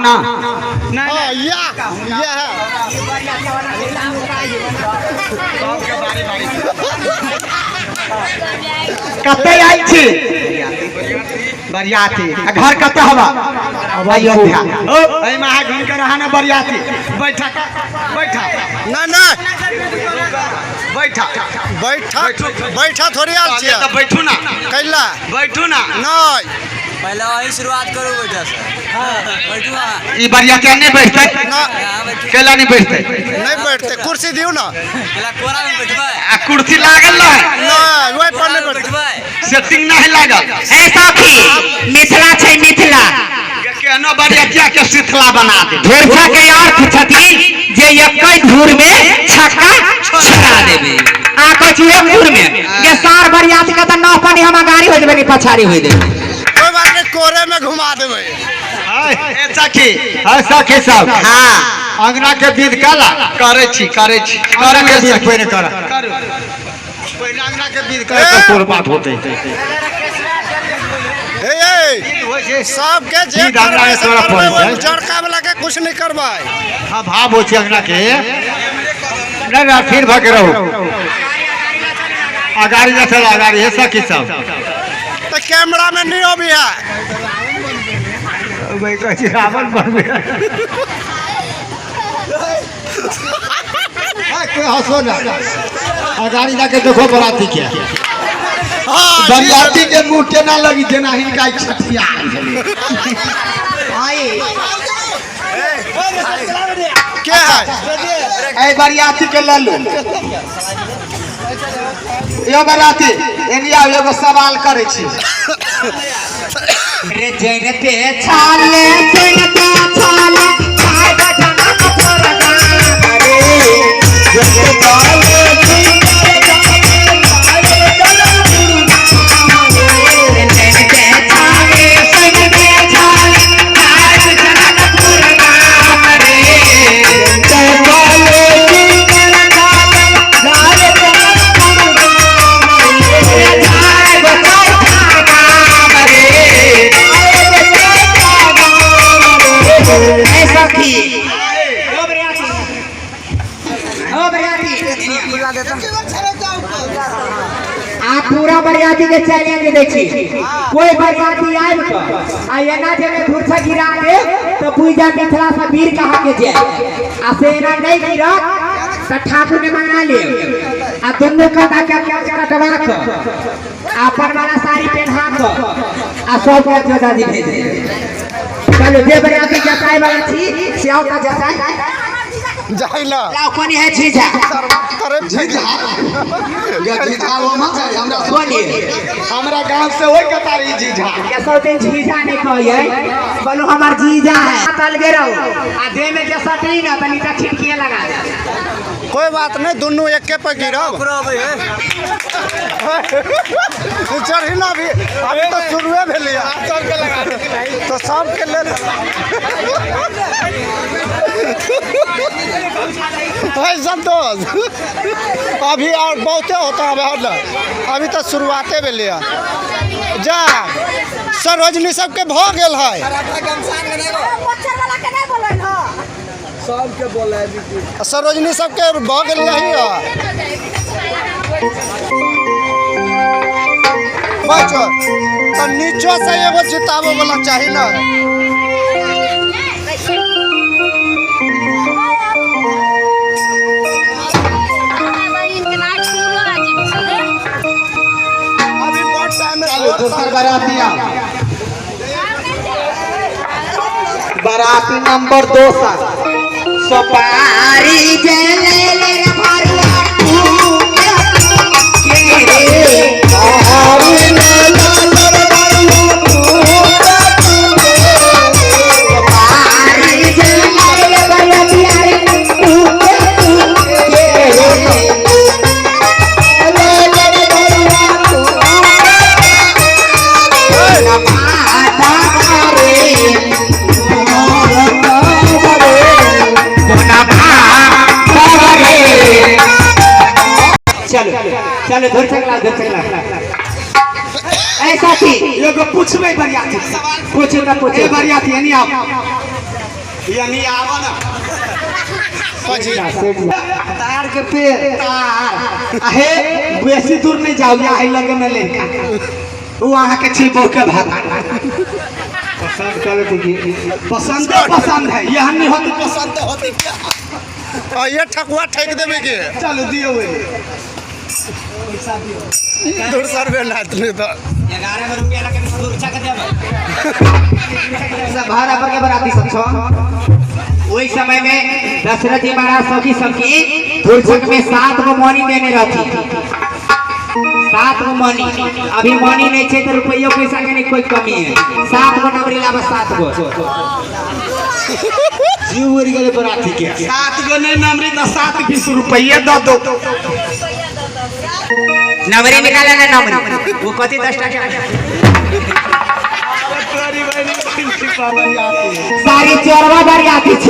आओ ना कते आई छी बरियाती घर कते हवा अयोध्या ए महा घूम के रहा ना बरियाती बैठा बैठा ना ना बैठा बैठा बैठा थोड़ी आल छियै तो बैठू ना कैला बैठू ना नहीं पहले वही शुरुआत करो बैठा से बैठू ई बरियाती नहीं बैठते ना केला नहीं बैठते नहीं बैठते कुर्सी दियो ना केला कोरा में बैठबे आ कुर्सी लागल है ना वही पर नहीं बैठते सेटिंग नहीं लागल ए साथी मिथिला छै मिथिला केनो बरियातिया के सिथला बना दे धोरछा के अर्थ छथिन जे एकै धूर में छक्का छोड़ा देबे आ कछु एक धूर में के सार बरियाती के त नौ पानी हम गाड़ी हो देबे नि पछाड़ी हो देबे कोई बात नहीं कोरे में घुमा देबे ए सखी हां सखी सब हां अंगना के विध काला करे छी करे के विध कोई नहीं कर पहले अंगना के विध करे तो पूर्ण बात होते ए सब के जे जड़का वाला के कुछ नहीं करवाए हां भाव हो छी अंगना के ना फिर भागे रहो अगाड़ी जा चला अगाड़ी है सखी सब तो कैमरा में नहीं हो भी है भाई कह रावण बनबे के हंसो ना अगाड़ी जाके देखो बराती के बरियाती के मुंह केना लगी जेना हिनका छठिया आई क्या है ए बरियाती के ले लो यो बरियाती एनिया एगो सवाल करे छी रे जन पे छाले जन पे छाले काय बजना तोरा रे जन पाले आप पूरा बरियाती के चैलेंज दे छी कोई बरियाती आइब त आ एना जे में धुरछा गिरा दे तो पूजा मिथिला से वीर कहा के जाए आ से एना नहीं गिरा त ठाकुर ने मंगा ले आ दुनु कटा के कटवा के आपन वाला साड़ी पहना के आ सब के जोड़ा दी भेज चलो जे बरियाती जताई वाला छी से आओ का जताई जाइला लाओ कोनी है झीझा अरे झीझा वो मत हमरा सोनी हमरा गांव से होय कतारी झीझा के सौ दिन झीझा नहीं कहिए बोलो हमार जीजा है तल गे रहो आ दे में के सटली ना तनी ता छिटकिए लगा दे कोई बात नहीं दोनों एक के पे गिरब चढ़ी ना भी अभी तो शुरुए भेलिया सबके लगा तो सबके ले भाई संतोष अभी और बहुते होता है अभी तो शुरुआते भेलिया जा सरोजनी सबके भ गेल है सरोजनी सबके भ गेल बच्चों तो नीचो से एगो जिताबो वाला चाहिए ना अभी बहुत टाइम दूसर बरातिया बराती नंबर 2 सुपारी जले ले भरिया चलो धर चला ऐसा थी एगो पूछबे बरियाती पूछो ना पूछो बरियाती यानी आप यानी आवा ना तार के पेड़ तार आहे बेसी दूर नहीं जाओ यहाँ लगे में लेके वो वहाँ के छिपो के भागा पसंद करे तो पसंद है यहाँ नहीं होती पसंद होती क्या ये ठकुआ ठेक देवे के चलो दियो वे दूर सर में ना तुने तो 11 रुपया लगे दूर चक देबे सब भाड़ा पर के बराती सब छो वही समय में दशरथ जी महाराज सखी सबकी धूर्चक में 7 गो मौनी देने रहती 7 गो मौनी अभी मौनी नहीं छे तो रुपया पैसा के नहीं कोई कमी है 7 गो नंबरी लाबा 7 गो जीव वरी गले बराती के 7 गो नहीं नंबरी तो 7-20 रुपये दो नंबरी निकाला ना नंबरी वो कति 10 टका सारी चोरवा बरियाती छ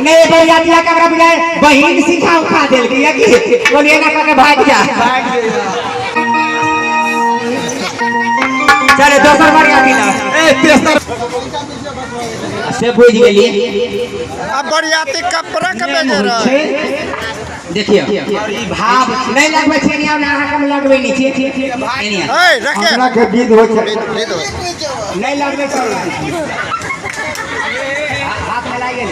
नहीं बरियातिया का हमरा बिना बहिन सिखाओ खा देल के कि बोलिए ना के भाग जा चले दोसर बरियाती ना ए तेसर से बुझ गेली अब बरियाती कपड़ा के बेचे रहा देखिए भाव नहीं लगबै छै नहीं ना हम लगबै नहीं छै ए रखे अंगना के विध हो छै नहीं लगबै छै हाथ में लाग गेल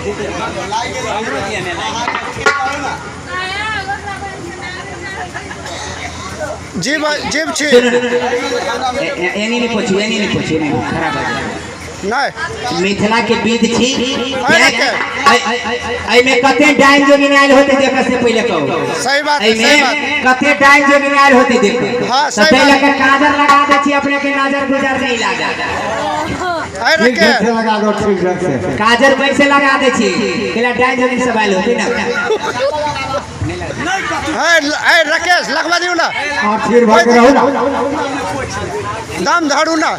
जीव जीव छी एनी नहीं पूछू खराब हो जाए नहीं मिथिला के विध छी रखे आई में कते डाइन जोगिन आयल होते देखे से पहले कहो सही बात आई में कते डाइन जोगिन आयल होते देखे हाँ, तो सही पहले बात। के काजर लगा दे छी अपने के नजर गुजर नहीं लागा ए रखे लगा दो ठीक से काजर वैसे लगा दे छी केला डाइन जोगिन सब आयल होते ना ए राकेश लगवा दियो ना और फिर भाग रहो ना दाम झाड़ू ना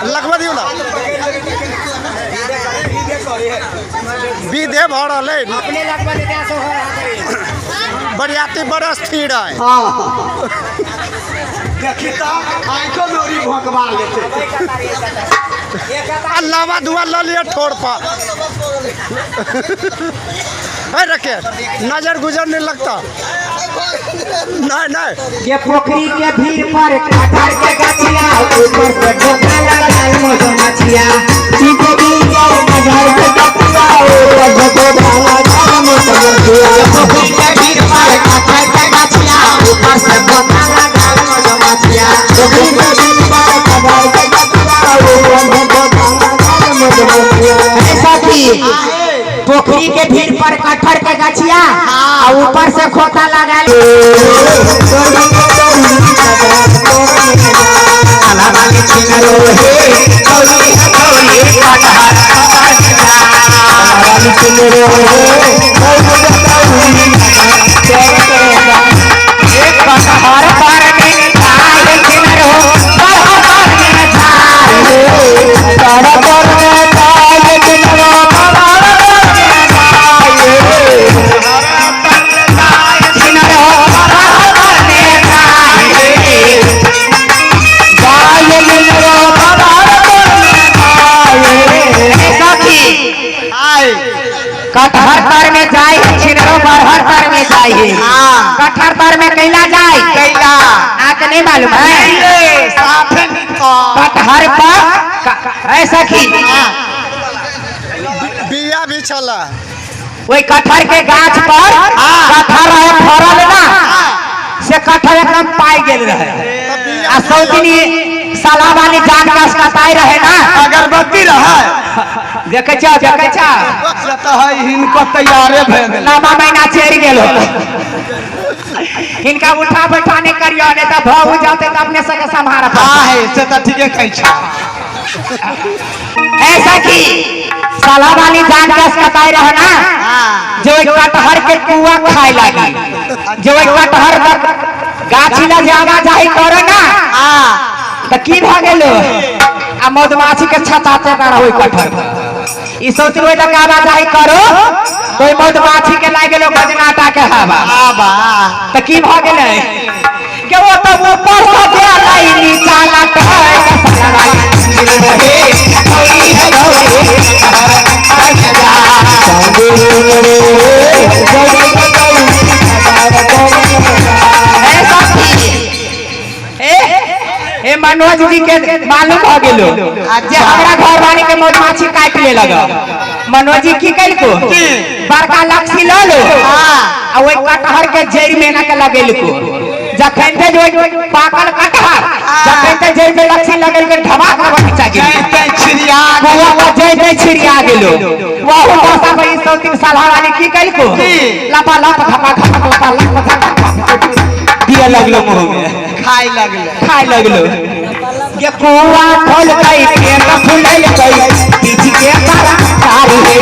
लगवा दियो ना विधे भरल है अपने लगवा दे सो बरियाती बड़ा स्थिर है देखी तो आंखों में उरी भोंकवा लेते अल्लावा दुआ ला लिया ठोड़ पा है रखे नजर गुजर नहीं लगता नहीं नहीं ये पोखरी के भीड़ पर कटहर के गाछिया ऊपर से ढोका लगाल मधुमक्खिया पीछे भीतर कटहर के गाछिया ऊपर से ढोका लगाल मधुमक्खिया पोखरी के भीड़ पर कटहर के गाछिया ऊपर से ढोका लगाल मधुमक्खिया पोखरी के भीड़ पर कटहर के गाछिया ऊपर से ढोका लगाल मधुमक्खिया ऐसा की पोखरी के भीड़ पर कटहर के गाछिया और ऊपर से खोता लगा कटहर तर में जाए छिनरो बरहर तर में जाए कटहर तर में कैला जाए कैला आके नहीं मालूम है कटहर पर ऐसा की बिया भी चला वही कटहर के गाछ पर कटहर रहे फरल ना से कटहर एकदम पाई गेल रहे आ सौतिनी साला वाली जान का कटाई रहे ना अगरबत्ती रहा देखे छा तो है इनको तैयारे भे गेल लामा महीना चढ़ गेल इनका उठा बैठाने करियो ने तो भाव जाते तो अपने सके संभार है से तो ठीके कह छा ऐसा की साला वाली जान का कटाई रहे ना जो कटहर के कुआ खाए लगी जो कटहर गाछी ला जावा जाही करे ना तो की भ गेलो आ मधुमाछी के छताते ना होई कटहर ई सोच रोई त काबा जाही करो कोई मधुमाछी के लाग गेलो गजनाटा के हवा तो की भ गेलै के वो तो ऊपर से दे लाई नीचा लटक मनोज जी के मालूम हो गेलो जे हमरा घर वाली के मधुमाछी काट ले लगा। मनोज जी की कइल को बड़का लक्षी ल लो आ ओइ कटहर के जड़ में ना के लगेल को जखन ते जो पाकल कटहर जखन ते जड़ में लक्षी लगेल के धमाक बचा गेल ते छिरिया गोवा को जड़ में छिरिया गेलो। वहु भाषा में 103 साल वाली की कइल को लपा लप धपा धपा लपा लप दिया लगलो मुंह में खाए लगलो ये कुआ खोल गई पेट फूलल गई पीछे के तारा तारू रे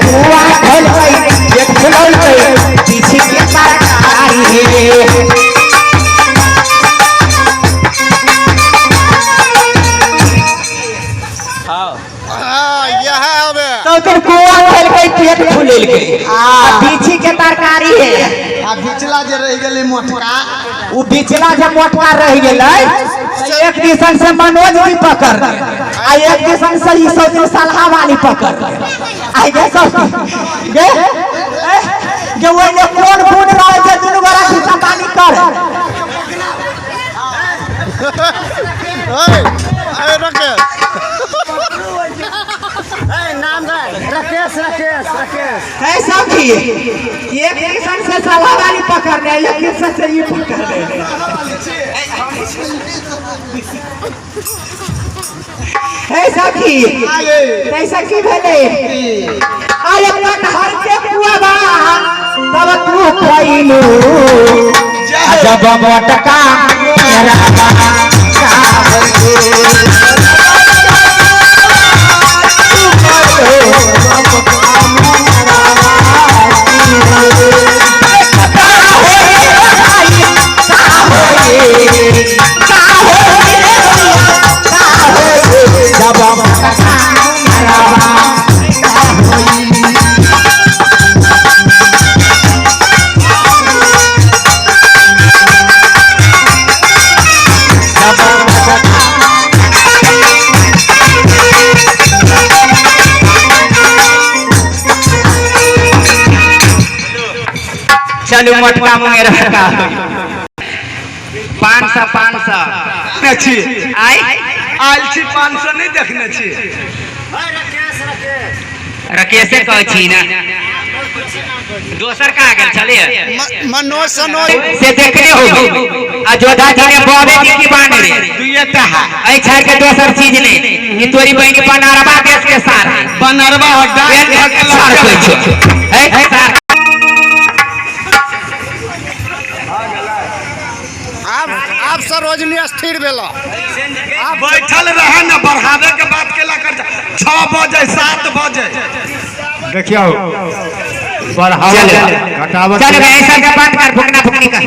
कुआ खोल गई पेट फूलल गई पीछे के तारा तारू रे। तो फिर कुआ खोल गई पेट फूलल गई पीछे के तरकारी है आ बिचला जे रह गेलै मोटका वो बिचला जब मोटका रह गेलै एक दिसन से मनोज भी पकड़ आ एक दिसन से ही सौती सलहा वाली पकड़ आई गे सब गे गे वो ने कोन बूढ़ रहे जे दुनु गोरा खिसा पानी कर ए रकेश नाम राकेश कैसा की एक दिसन से सलहा वाली पकड़ ले एक दिसन से ये पकड़ ले ऐसा की कैसा की भेले आय कटहर के कुआबा तब तू खइलू जब मोटका मेरा चलो मोटका मुंगेर का 500 छी आई आइल छी 500 नहीं देखने छी रकेशे कह छी ना दोसर का गेल चलिए मनोज सनोज से देखने हो अयोध्या जी ने बाबे जी की बांध रे दुइये ता ऐ छाड़ के दोसर चीज नहीं ई तोरी बहनी बनारबा देश के सार बनरबा हड्डा के सार कोई छो ऐ सार आप सरोजनी स्थिर भेला आप बैठल रहे न बढ़ावे के बात केला कर 6 बजे 7 बजे देखियो बढ़ावे घटावे चल ऐसा के बात कर फुकना फुकनी कर